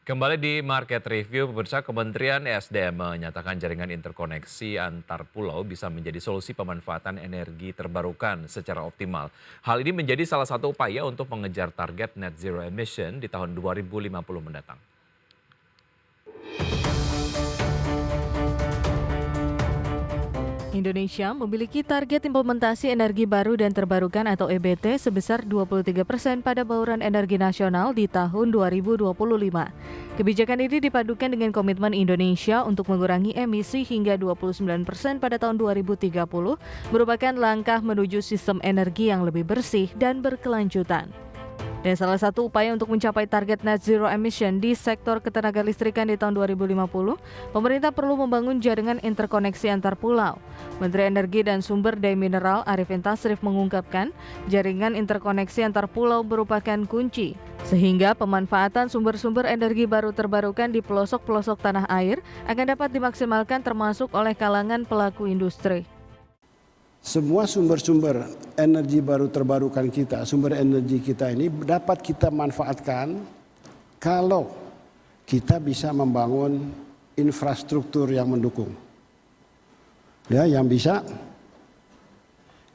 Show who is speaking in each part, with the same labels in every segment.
Speaker 1: Kembali di Market Review, pemirsa Kementerian ESDM menyatakan jaringan interkoneksi antar pulau bisa menjadi solusi pemanfaatan energi terbarukan secara optimal. Hal ini menjadi salah satu upaya untuk mengejar target net zero emission di tahun 2050 mendatang.
Speaker 2: Indonesia memiliki target implementasi energi baru dan terbarukan atau EBT sebesar 23% pada bauran energi nasional di tahun 2025. Kebijakan ini dipadukan dengan komitmen Indonesia untuk mengurangi emisi hingga 29% pada tahun 2030, merupakan langkah menuju sistem energi yang lebih bersih dan berkelanjutan. Dan salah satu upaya untuk mencapai target net zero emission di sektor ketenaga listrikan di tahun 2050, pemerintah perlu membangun jaringan interkoneksi antar pulau. Menteri Energi dan Sumber Daya Mineral Arifin Tasrif mengungkapkan, jaringan interkoneksi antar pulau merupakan kunci, sehingga pemanfaatan sumber-sumber energi baru terbarukan di pelosok-pelosok tanah air akan dapat dimaksimalkan termasuk oleh kalangan pelaku industri.
Speaker 3: Semua sumber-sumber energi baru terbarukan kita, sumber energi kita ini dapat kita manfaatkan kalau kita bisa membangun infrastruktur yang mendukung. Ya,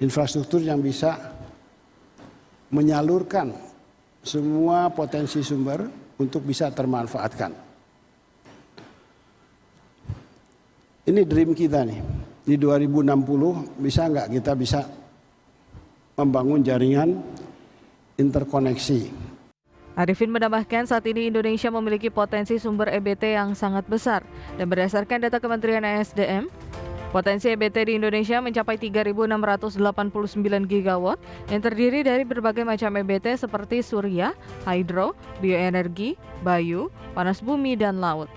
Speaker 3: infrastruktur yang bisa menyalurkan semua potensi sumber untuk bisa termanfaatkan. Ini dream kita nih. Di 2060 bisa membangun jaringan interkoneksi.
Speaker 2: Arifin menambahkan saat ini Indonesia memiliki potensi sumber EBT yang sangat besar dan berdasarkan data Kementerian ESDM, potensi EBT di Indonesia mencapai 3.689 gigawatt yang terdiri dari berbagai macam EBT seperti surya, hidro, bioenergi, bayu, panas bumi, dan laut.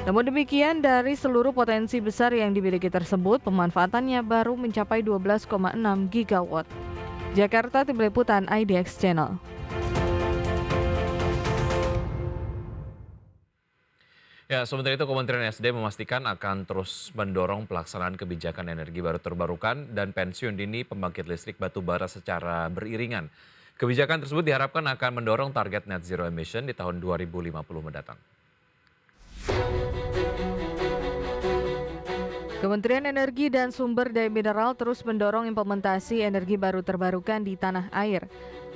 Speaker 2: Namun demikian, dari seluruh potensi besar yang dimiliki tersebut, pemanfaatannya baru mencapai 12,6 gigawatt. Jakarta, Tim Liputan IDX Channel.
Speaker 1: Ya, sementara itu Kementerian ESDM memastikan akan terus mendorong pelaksanaan kebijakan energi baru terbarukan dan pensiun dini pembangkit listrik batu bara secara beriringan. Kebijakan tersebut diharapkan akan mendorong target net zero emission di tahun 2050 mendatang.
Speaker 2: Kementerian Energi dan Sumber Daya Mineral terus mendorong implementasi energi baru terbarukan di tanah air.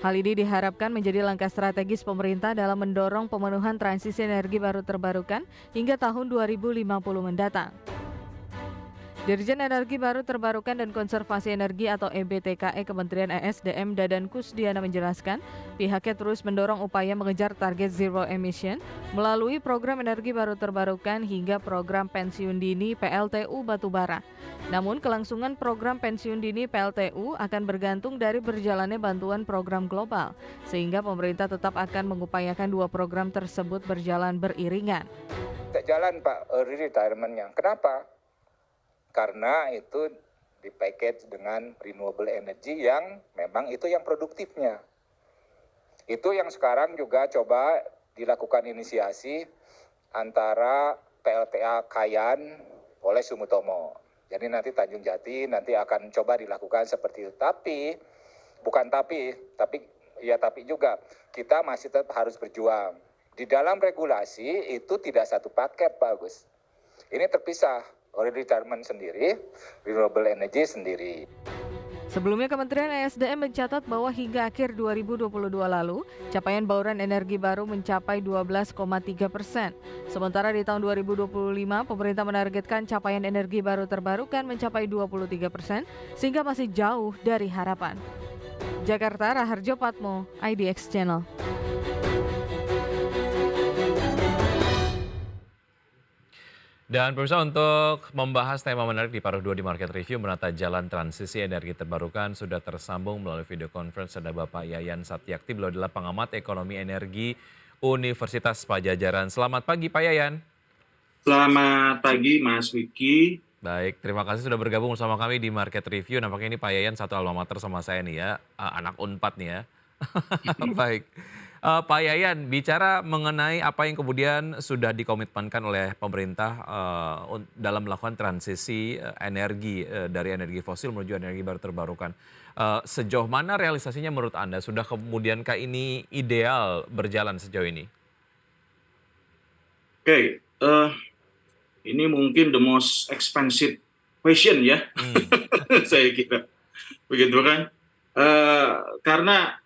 Speaker 2: Hal ini diharapkan menjadi langkah strategis pemerintah dalam mendorong pemenuhan transisi energi baru terbarukan hingga tahun 2050 mendatang. Dirjen Energi Baru Terbarukan dan Konservasi Energi atau EBTKE Kementerian ESDM Dadan Kusdiana menjelaskan, pihaknya terus mendorong upaya mengejar target zero emission melalui program energi baru terbarukan hingga program pensiun dini PLTU batubara. Namun kelangsungan program pensiun dini PLTU akan bergantung dari berjalannya bantuan program global, sehingga pemerintah tetap akan mengupayakan dua program tersebut berjalan beriringan.
Speaker 4: Jalan Pak retirement-nya. Kenapa? Karena itu dipackage dengan renewable energy yang memang itu yang produktifnya. Itu yang sekarang juga coba dilakukan inisiasi antara PLTA Kayan oleh Sumitomo. Jadi nanti Tanjung Jati nanti akan coba dilakukan seperti itu. Tapi juga kita masih tetap harus berjuang. Di dalam regulasi itu tidak satu paket Pak Agus. Ini terpisah. Retirement sendiri, renewable energy sendiri.
Speaker 2: Sebelumnya Kementerian ESDM mencatat bahwa hingga akhir 2022 lalu, capaian bauran energi baru mencapai 12,3%. Sementara di tahun 2025, pemerintah menargetkan capaian energi baru terbarukan mencapai 23%, sehingga masih jauh dari harapan. Jakarta, Raharjo Patmo, IDX Channel.
Speaker 1: Dan pemirsa, untuk membahas tema menarik di paruh 2 di Market Review menata jalan transisi energi terbarukan sudah tersambung melalui video conference ada Bapak Yayan Satyakti, beliau adalah pengamat ekonomi energi Universitas Padjadjaran. Selamat pagi Pak Yayan.
Speaker 5: Selamat pagi Mas Wiki.
Speaker 1: Baik, terima kasih sudah bergabung bersama kami di Market Review. Nampaknya ini Pak Yayan satu alma mater sama saya nih ya, anak Unpad nih ya. Baik. Pak Yayan, bicara mengenai apa yang kemudian sudah dikomitmenkan oleh pemerintah dalam melakukan transisi energi dari energi fosil menuju energi baru terbarukan. Sejauh mana realisasinya menurut Anda? Sudah kemudiankah ini ideal berjalan sejauh ini?
Speaker 5: Oke, ini mungkin the most expensive question ya,
Speaker 1: Hmm.
Speaker 5: saya kira. Begitu kan? Karena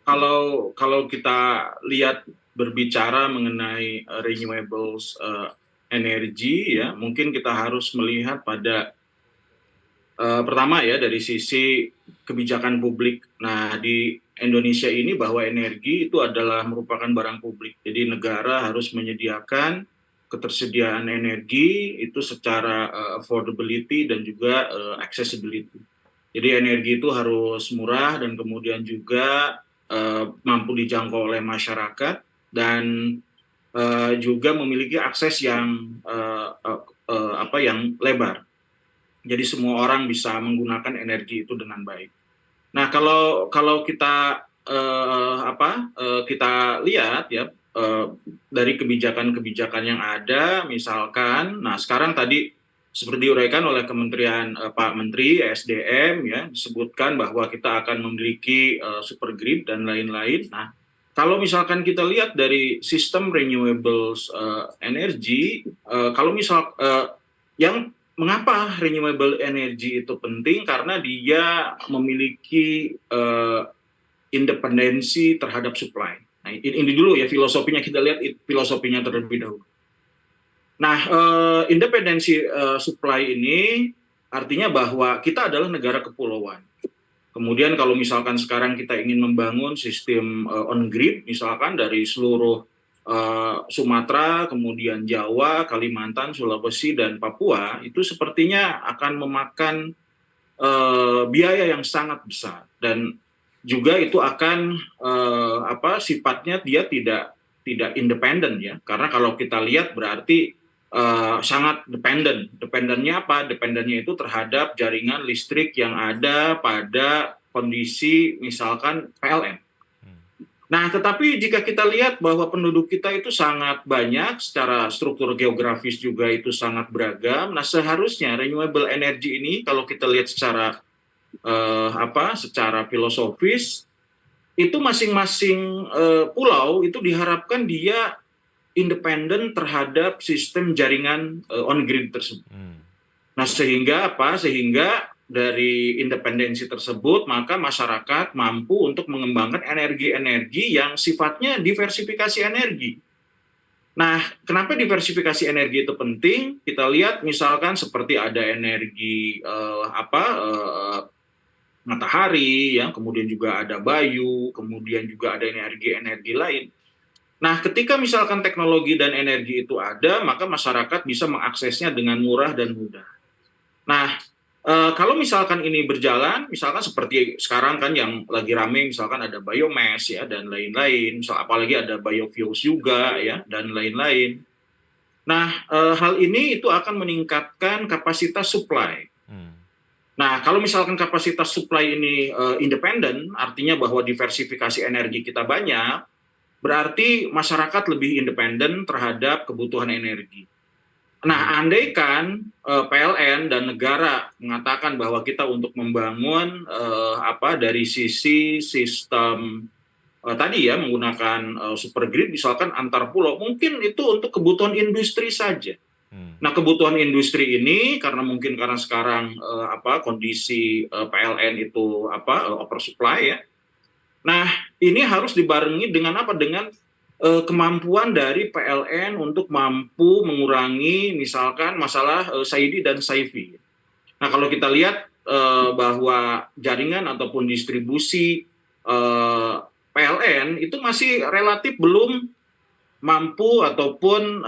Speaker 5: kalau kita lihat berbicara mengenai renewables energy ya, mungkin kita harus melihat pada pertama ya dari sisi kebijakan publik. Nah, di Indonesia ini bahwa energi itu adalah merupakan barang publik. Jadi negara harus menyediakan ketersediaan energi itu secara affordability dan juga accessibility. Jadi energi itu harus murah dan kemudian juga mampu dijangkau oleh masyarakat dan juga memiliki akses yang yang lebar. Jadi semua orang bisa menggunakan energi itu dengan baik. Nah, kalau kita kita lihat ya dari kebijakan-kebijakan yang ada, misalkan, nah sekarang tadi seperti diuraikan oleh Kementerian Pak Menteri SDM ya disebutkan bahwa kita akan memiliki super grid dan lain-lain. Nah, kalau misalkan kita lihat dari sistem renewables energy, kalau misal yang mengapa renewable energy itu penting? Karena dia memiliki independensi terhadap supply. Nah, ini dulu ya filosofinya, kita lihat filosofinya terlebih dahulu. Nah, independensi supply ini artinya bahwa kita adalah negara kepulauan. Kemudian kalau misalkan sekarang kita ingin membangun sistem on-grid, misalkan dari seluruh Sumatera, kemudian Jawa, Kalimantan, Sulawesi, dan Papua, itu sepertinya akan memakan biaya yang sangat besar. Dan juga itu akan sifatnya dia tidak independen ya. Karena kalau kita lihat berarti sangat dependen. Dependennya apa? Dependennya itu terhadap jaringan listrik yang ada pada kondisi misalkan PLN. Nah, tetapi jika kita lihat bahwa penduduk kita itu sangat banyak, secara struktur geografis juga itu sangat beragam. Nah, seharusnya renewable energy ini kalau kita lihat secara secara filosofis itu masing-masing pulau itu diharapkan dia independen terhadap sistem jaringan on-grid tersebut. Nah, sehingga apa? Sehingga dari independensi tersebut, maka masyarakat mampu untuk mengembangkan energi-energi yang sifatnya diversifikasi energi. Nah, kenapa diversifikasi energi itu penting? Kita lihat misalkan seperti ada energi matahari, ya, kemudian juga ada bayu, kemudian juga ada energi-energi lain. Nah, ketika misalkan teknologi dan energi itu ada, maka masyarakat bisa mengaksesnya dengan murah dan mudah. Nah, kalau misalkan ini berjalan, misalkan seperti sekarang kan yang lagi rame, misalkan ada biomass ya dan lain-lain, apalagi ada biofuels juga ya dan lain-lain. Nah, hal ini itu akan meningkatkan kapasitas supply. Nah, kalau misalkan kapasitas supply ini independen, artinya bahwa diversifikasi energi kita banyak, berarti masyarakat lebih independen terhadap kebutuhan energi. Nah, andaikan PLN dan negara mengatakan bahwa kita untuk membangun dari sisi sistem tadi ya menggunakan super grid misalkan antar pulau, mungkin itu untuk kebutuhan industri saja. Nah, kebutuhan industri ini karena sekarang kondisi PLN itu oversupply ya. Nah, ini harus dibarengi dengan apa? Dengan kemampuan dari PLN untuk mampu mengurangi misalkan masalah Saidi dan Saifi. Nah, kalau kita lihat bahwa jaringan ataupun distribusi PLN itu masih relatif belum mampu ataupun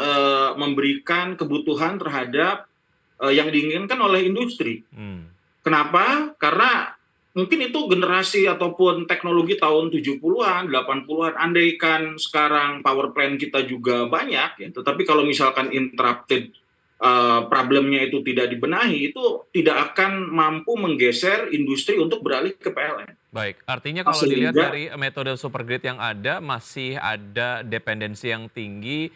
Speaker 5: memberikan kebutuhan terhadap yang diinginkan oleh industri. Kenapa? Karena mungkin itu generasi ataupun teknologi tahun 70-an, 80-an, andaikan sekarang power plant kita juga banyak, ya, tetapi kalau misalkan interrupted problemnya itu tidak dibenahi, itu tidak akan mampu menggeser industri untuk beralih ke PLN.
Speaker 1: Baik, artinya kalau dilihat dari metode super grid yang ada, masih ada dependensi yang tinggi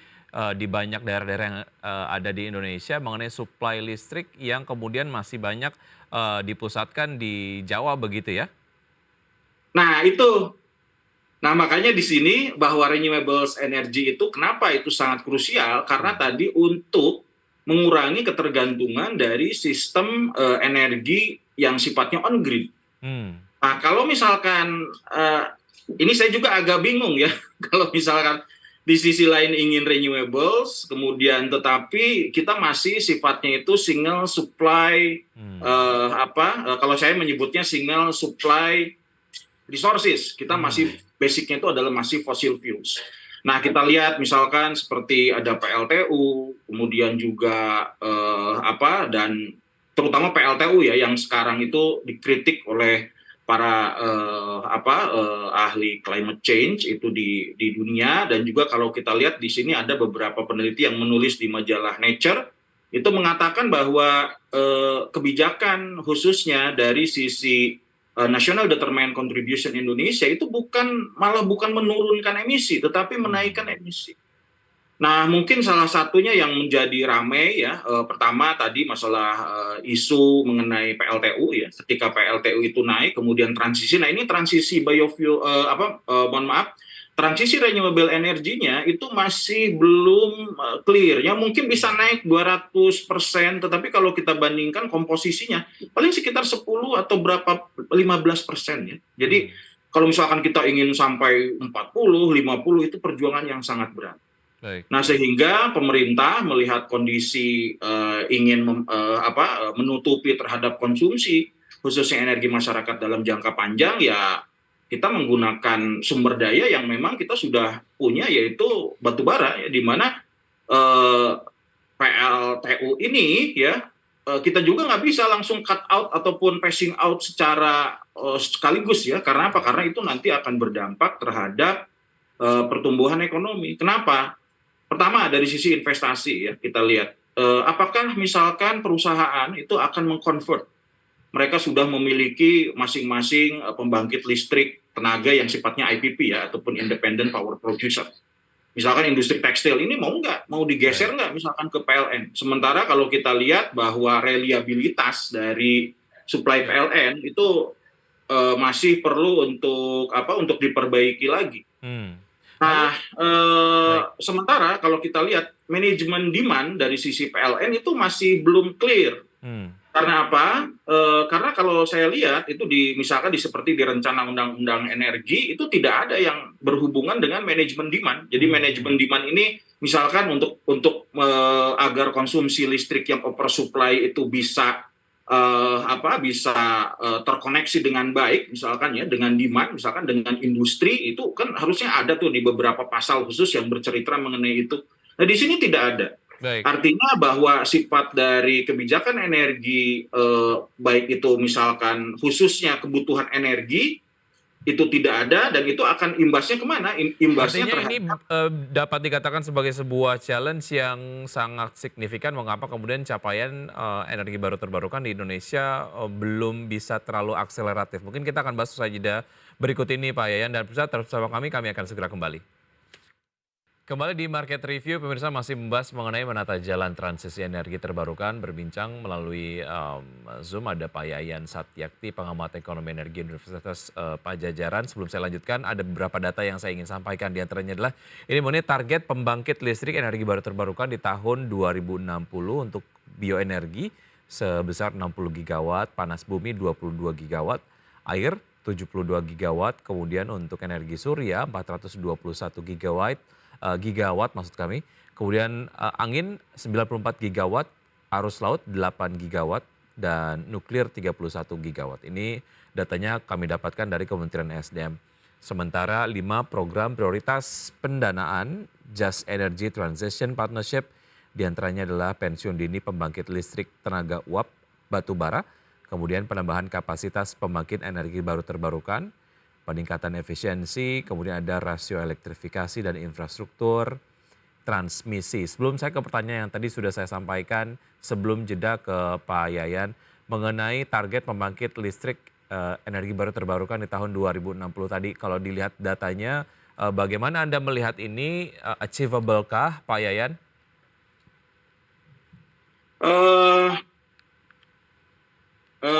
Speaker 1: di banyak daerah-daerah yang ada di Indonesia mengenai supply listrik yang kemudian masih banyak dipusatkan di Jawa begitu ya?
Speaker 5: Nah, itu Nah, makanya di sini bahwa renewables energy itu kenapa itu sangat krusial, karena tadi untuk mengurangi ketergantungan dari sistem energi yang sifatnya on grid.
Speaker 1: Hmm.
Speaker 5: Nah, kalau misalkan ini saya juga agak bingung ya, kalau misalkan di sisi lain ingin renewables, kemudian tetapi kita masih sifatnya itu single supply, kalau saya menyebutnya single supply resources, kita masih basicnya itu adalah masih fossil fuels. Nah, kita lihat misalkan seperti ada PLTU, kemudian juga dan terutama PLTU ya yang sekarang itu dikritik oleh para ahli climate change itu di dunia, dan juga kalau kita lihat di sini ada beberapa peneliti yang menulis di majalah Nature itu mengatakan bahwa kebijakan khususnya dari sisi National Determined Contribution Indonesia itu malah bukan menurunkan emisi, tetapi menaikkan emisi. Nah, mungkin salah satunya yang menjadi ramai ya, pertama tadi masalah isu mengenai PLTU ya. Ketika PLTU itu naik, kemudian transisi. Nah, ini transisi biofuel transisi renewable energinya itu masih belum clear. Ya mungkin bisa naik 200%, tetapi kalau kita bandingkan komposisinya paling sekitar 10 atau 15% ya. Jadi kalau misalkan kita ingin sampai 40, 50 itu perjuangan yang sangat berat.
Speaker 1: Baik.
Speaker 5: Nah, sehingga pemerintah melihat kondisi ingin menutupi terhadap konsumsi khususnya energi masyarakat dalam jangka panjang, ya kita menggunakan sumber daya yang memang kita sudah punya, yaitu batu bara, ya, di mana PLTU ini ya kita juga nggak bisa langsung cut out ataupun passing out secara sekaligus ya. Karena apa? Karena itu nanti akan berdampak terhadap pertumbuhan ekonomi. Kenapa? Pertama dari sisi investasi ya, kita lihat apakah misalkan perusahaan itu akan mengkonvert, mereka sudah memiliki masing-masing pembangkit listrik tenaga yang sifatnya IPP ya, ataupun Independent Power Producer. Misalkan industri tekstil ini mau digeser nggak misalkan ke PLN. Sementara kalau kita lihat bahwa reliabilitas dari supply PLN itu masih perlu untuk diperbaiki lagi. Nah, sementara kalau kita lihat manajemen demand dari sisi PLN itu masih belum clear. Karena apa? Karena kalau saya lihat itu misalkan seperti di rencana undang-undang energi itu tidak ada yang berhubungan dengan manajemen demand. Jadi manajemen demand ini misalkan untuk agar konsumsi listrik yang oversupply itu bisa terkoneksi dengan baik, misalkan ya dengan demand, misalkan dengan industri, itu kan harusnya ada tuh di beberapa pasal khusus yang bercerita mengenai itu. Nah, di sini tidak ada.
Speaker 1: Baik.
Speaker 5: Artinya bahwa sifat dari kebijakan energi, baik itu misalkan khususnya kebutuhan energi, itu tidak ada, dan itu akan imbasnya kemana? Imbasnya
Speaker 1: Artinya ini dapat dikatakan sebagai sebuah challenge yang sangat signifikan mengapa kemudian capaian energi baru terbarukan di Indonesia belum bisa terlalu akseleratif. Mungkin kita akan bahas usai jeda berikut ini Pak Yayan, dan pemirsa tetap bersama kami akan segera kembali. Kembali di Market Review, pemirsa masih membahas mengenai menata jalan transisi energi terbarukan. Berbincang melalui Zoom ada Pak Yayan Satyakti, pengamat ekonomi energi Universitas Pajajaran. Sebelum saya lanjutkan, ada beberapa data yang saya ingin sampaikan. Di antaranya adalah ini mengenai target pembangkit listrik energi baru terbarukan di tahun 2060 untuk bioenergi sebesar 60 gigawatt, panas bumi 22 gigawatt, air 72 gigawatt, kemudian untuk energi surya 421 gigawatt maksud kami. Kemudian angin 94 gigawatt, arus laut 8 gigawatt, dan nuklir 31 gigawatt. Ini datanya kami dapatkan dari Kementerian SDM. Sementara 5 program prioritas pendanaan Just Energy Transition Partnership, diantaranya adalah pensiun dini pembangkit listrik tenaga uap batu bara, kemudian penambahan kapasitas pembangkit energi baru terbarukan, peningkatan efisiensi, kemudian ada rasio elektrifikasi dan infrastruktur transmisi. Sebelum saya ke pertanyaan yang tadi sudah saya sampaikan sebelum jeda ke Pak Yayan mengenai target pembangkit listrik energi baru terbarukan di tahun 2060 tadi. Kalau dilihat datanya, bagaimana Anda melihat ini, achievable-kah Pak Yayan?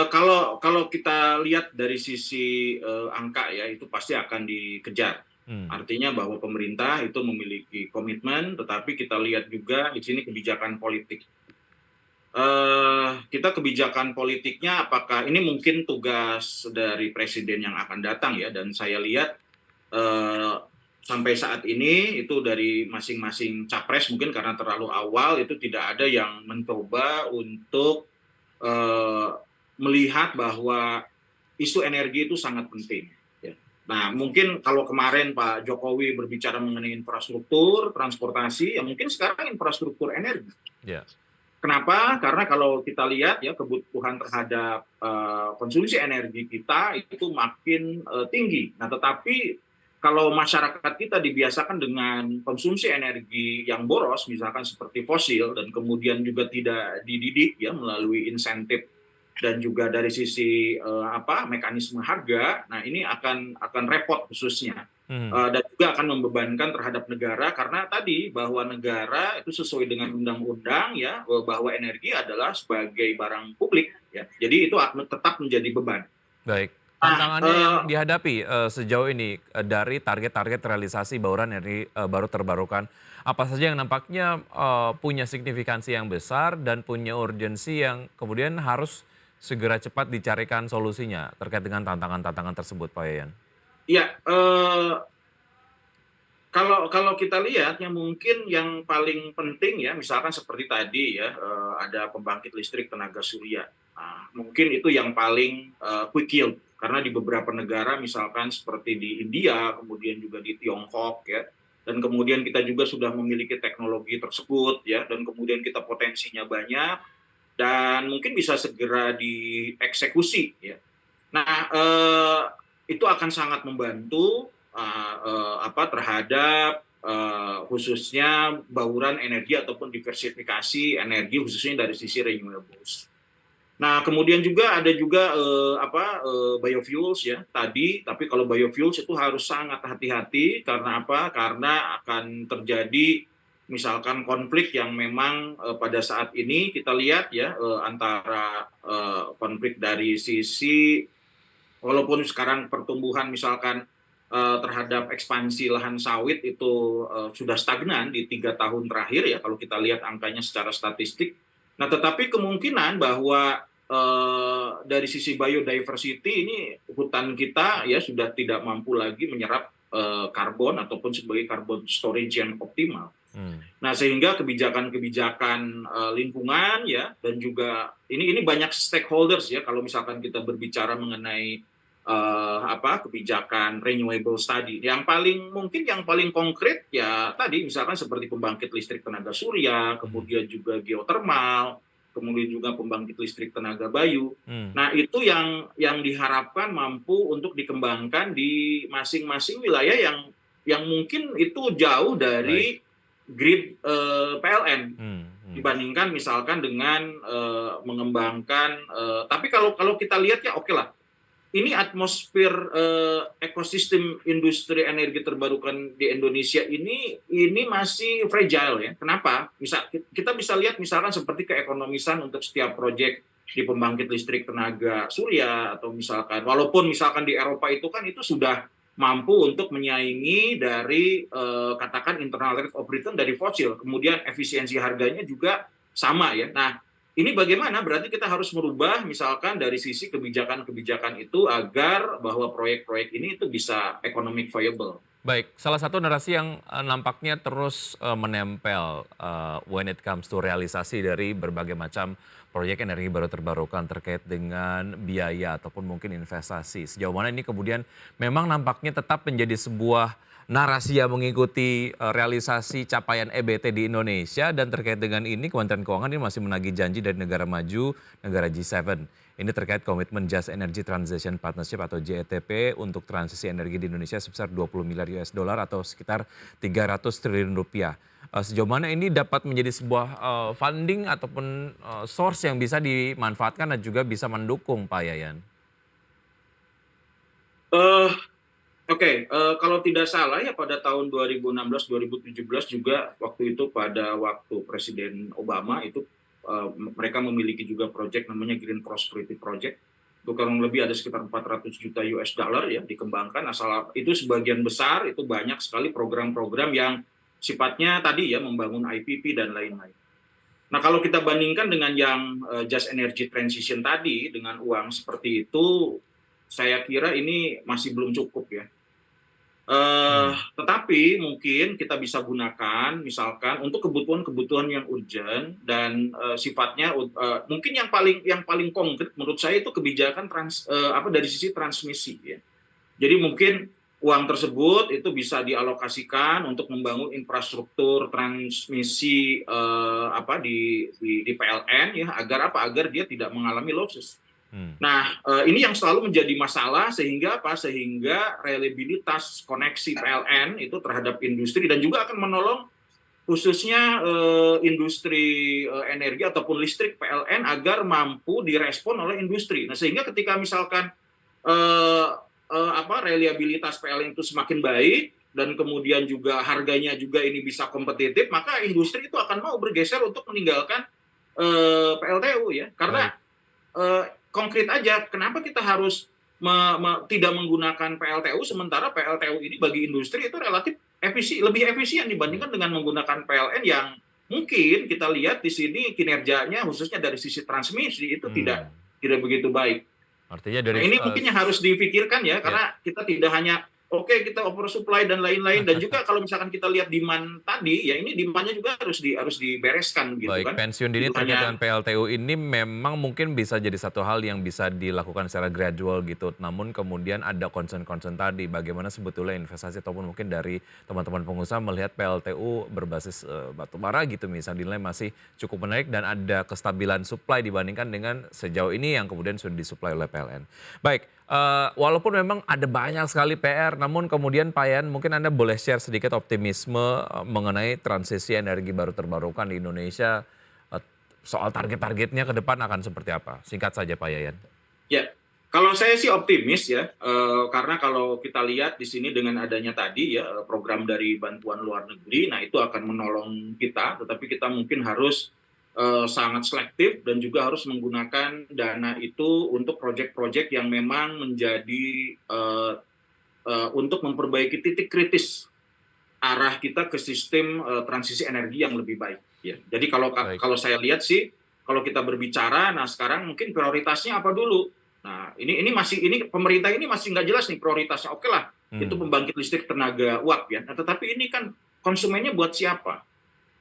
Speaker 5: Kalau kita lihat dari sisi angka ya, itu pasti akan dikejar. Artinya bahwa pemerintah itu memiliki komitmen, tetapi kita lihat juga di sini kebijakan politik. Kita kebijakan politiknya apakah ini mungkin tugas dari presiden yang akan datang ya, dan saya lihat sampai saat ini itu dari masing-masing capres mungkin karena terlalu awal itu tidak ada yang mencoba untuk melihat bahwa isu energi itu sangat penting. Ya. Nah, mungkin kalau kemarin Pak Jokowi berbicara mengenai infrastruktur, transportasi, ya mungkin sekarang infrastruktur energi.
Speaker 1: Ya.
Speaker 5: Kenapa? Karena kalau kita lihat ya kebutuhan terhadap konsumsi energi kita itu makin tinggi. Nah, tetapi kalau masyarakat kita dibiasakan dengan konsumsi energi yang boros, misalkan seperti fosil, dan kemudian juga tidak dididik ya melalui insentif dan juga dari sisi mekanisme harga, nah ini akan repot khususnya. Dan juga akan membebankan terhadap negara karena tadi bahwa negara itu sesuai dengan undang-undang ya bahwa energi adalah sebagai barang publik ya. Jadi itu tetap menjadi beban.
Speaker 1: Baik. Tantangannya yang dihadapi sejauh ini dari target-target realisasi bauran energi baru terbarukan, apa saja yang nampaknya punya signifikansi yang besar dan punya urgensi yang kemudian harus segera cepat dicarikan solusinya terkait dengan tantangan-tantangan tersebut, Pak Yayan?
Speaker 5: Ya, kalau kita lihat yang mungkin yang paling penting ya, misalkan seperti tadi ya, ada pembangkit listrik tenaga surya. Nah, mungkin itu yang paling quick yield, karena di beberapa negara misalkan seperti di India, kemudian juga di Tiongkok ya, dan kemudian kita juga sudah memiliki teknologi tersebut ya, dan kemudian kita potensinya banyak, dan mungkin bisa segera dieksekusi ya. Nah, itu akan sangat membantu terhadap khususnya bauran energi ataupun diversifikasi energi khususnya dari sisi renewables. Nah, kemudian juga ada juga biofuels ya tadi, tapi kalau biofuels itu harus sangat hati-hati karena apa? Karena akan terjadi misalkan konflik yang memang pada saat ini kita lihat ya antara konflik dari sisi walaupun sekarang pertumbuhan misalkan terhadap ekspansi lahan sawit itu sudah stagnan di 3 tahun terakhir ya kalau kita lihat angkanya secara statistik. Nah, tetapi kemungkinan bahwa dari sisi biodiversity ini hutan kita ya sudah tidak mampu lagi menyerap karbon ataupun sebagai carbon storage yang optimal. Nah, sehingga kebijakan-kebijakan lingkungan ya dan juga ini banyak stakeholders ya kalau misalkan kita berbicara mengenai kebijakan renewable tadi. Yang paling konkret ya tadi misalkan seperti pembangkit listrik tenaga surya, kemudian juga geotermal, kemudian juga pembangkit listrik tenaga bayu. Nah, itu yang diharapkan mampu untuk dikembangkan di masing-masing wilayah yang mungkin itu jauh dari grid PLN dibandingkan misalkan dengan mengembangkan. Tapi kalau kita lihat ya oke lah. Ini atmosfer ekosistem industri energi terbarukan di Indonesia ini masih fragile ya. Kenapa? Kita bisa lihat misalkan seperti keekonomisan untuk setiap proyek di pembangkit listrik tenaga surya atau misalkan walaupun misalkan di Eropa itu kan itu sudah mampu untuk menyaingi dari katakan internal rate of return dari fosil. Kemudian efisiensi harganya juga sama ya. Nah, ini bagaimana? Berarti kita harus merubah misalkan dari sisi kebijakan-kebijakan itu agar bahwa proyek-proyek ini itu bisa economic viable.
Speaker 1: Baik, salah satu narasi yang nampaknya terus menempel when it comes to realisasi dari berbagai macam proyek energi baru terbarukan terkait dengan biaya ataupun mungkin investasi. Sejauh mana ini kemudian memang nampaknya tetap menjadi sebuah narasi yang mengikuti realisasi capaian EBT di Indonesia dan terkait dengan ini Kementerian Keuangan ini masih menagih janji dari negara maju, negara G7. Ini terkait komitmen Just Energy Transition Partnership atau JETP untuk transisi energi di Indonesia sebesar 20 miliar US dollar atau sekitar 300 triliun rupiah. Sejauh mana ini dapat menjadi sebuah funding ataupun source yang bisa dimanfaatkan dan juga bisa mendukung Pak Yayan?
Speaker 5: Oke, kalau tidak salah ya pada tahun 2016-2017 juga waktu itu pada waktu Presiden Obama itu mereka memiliki juga proyek namanya Green Prosperity Project itu kurang lebih ada sekitar 400 juta US dollar ya dikembangkan. Asal itu sebagian besar itu banyak sekali program-program yang sifatnya tadi ya membangun IPP dan lain-lain. Nah kalau kita bandingkan dengan yang just energy transition tadi dengan uang seperti itu, saya kira ini masih belum cukup ya. Tetapi mungkin kita bisa gunakan misalkan untuk kebutuhan-kebutuhan yang urgent dan sifatnya mungkin yang paling konkret menurut saya itu kebijakan dari sisi transmisi ya. Jadi mungkin uang tersebut itu bisa dialokasikan untuk membangun infrastruktur transmisi di PLN ya agar dia tidak mengalami losses. Nah, ini yang selalu menjadi masalah sehingga reliabilitas koneksi PLN itu terhadap industri dan juga akan menolong khususnya industri energi ataupun listrik PLN agar mampu direspon oleh industri. Nah, sehingga ketika misalkan reliabilitas PLN itu semakin baik dan kemudian juga harganya juga ini bisa kompetitif, maka industri itu akan mau bergeser untuk meninggalkan PLTU ya. Karena konkret aja, kenapa kita harus tidak menggunakan PLTU sementara PLTU ini bagi industri itu relatif lebih efisien dibandingkan dengan menggunakan PLN yang mungkin kita lihat di sini kinerjanya khususnya dari sisi transmisi itu tidak begitu baik.
Speaker 1: Artinya dari
Speaker 5: ini mungkin yang harus dipikirkan ya, karena kita tidak hanya kita oversupply dan lain-lain, dan juga kalau misalkan kita lihat demand tadi, ya ini demand-nya juga harus dibereskan gitu kan.
Speaker 1: Baik, pensiun dini terkait dengan PLTU ini memang mungkin bisa jadi satu hal yang bisa dilakukan secara gradual gitu. Namun kemudian ada concern-concern tadi, bagaimana sebetulnya investasi ataupun mungkin dari teman-teman pengusaha melihat PLTU berbasis batu bara gitu misalnya dinilai masih cukup menarik dan ada kestabilan supply dibandingkan dengan sejauh ini yang kemudian sudah disuplai oleh PLN. Baik. Walaupun memang ada banyak sekali PR, namun kemudian Pak Yayan mungkin Anda boleh share sedikit optimisme mengenai transisi energi baru terbarukan di Indonesia, soal target-targetnya ke depan akan seperti apa? Singkat saja Pak Yayan.
Speaker 5: Ya, kalau saya sih optimis ya, karena kalau kita lihat di sini dengan adanya tadi ya program dari bantuan luar negeri, nah itu akan menolong kita, tetapi kita mungkin harus sangat selektif dan juga harus menggunakan dana itu untuk proyek-proyek yang memang menjadi untuk memperbaiki titik kritis arah kita ke sistem transisi energi yang lebih baik. Ya. Jadi kalau saya lihat sih, kalau kita berbicara, nah sekarang mungkin prioritasnya apa dulu? Nah ini pemerintah ini masih nggak jelas nih prioritasnya. Oke lah, itu pembangkit listrik tenaga uap ya. Nah, tetapi ini kan konsumennya buat siapa?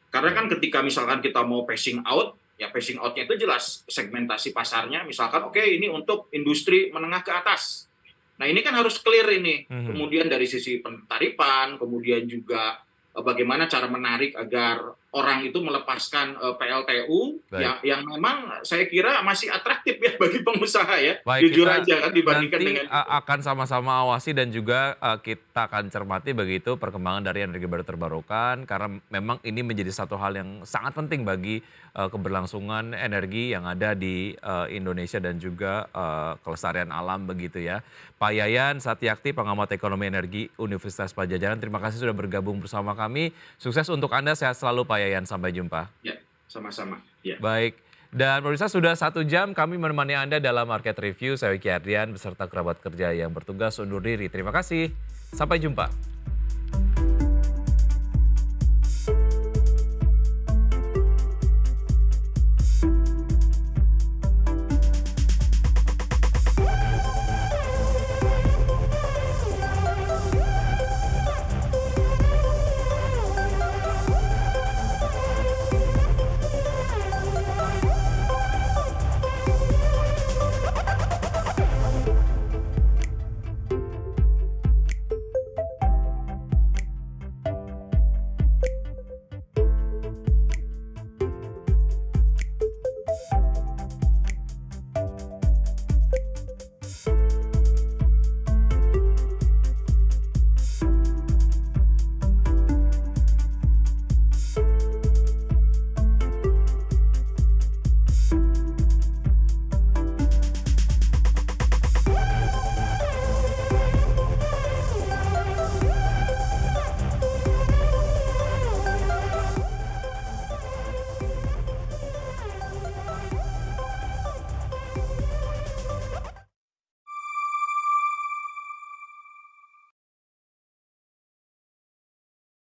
Speaker 5: Karena kan ketika misalkan kita mau phasing out, ya phasing out-nya itu jelas segmentasi pasarnya. Misalkan ini untuk industri menengah ke atas. Nah ini kan harus clear ini. Kemudian dari sisi pentarifan, kemudian juga bagaimana cara menarik agar orang itu melepaskan PLTU yang memang saya kira masih atraktif ya bagi pengusaha ya.
Speaker 1: Baik,
Speaker 5: jujur
Speaker 1: kita
Speaker 5: aja kan dibandingkan
Speaker 1: nanti
Speaker 5: dengan
Speaker 1: akan sama-sama awasi dan juga kita akan cermati begitu perkembangan dari energi baru terbarukan karena memang ini menjadi satu hal yang sangat penting bagi keberlangsungan energi yang ada di Indonesia dan juga kelestarian alam begitu ya. Pak Yayan Satyakti, pengamat ekonomi energi Universitas Padjadjaran, terima kasih sudah bergabung bersama kami. Sukses untuk Anda, sehat selalu Pak Yayan, sampai jumpa.
Speaker 5: Ya, sama-sama. Ya.
Speaker 1: Baik, dan pemirsa sudah 1 jam kami menemani Anda dalam Market Review. Saya Wiki Adrian beserta kerabat kerja yang bertugas undur diri. Terima kasih, sampai jumpa.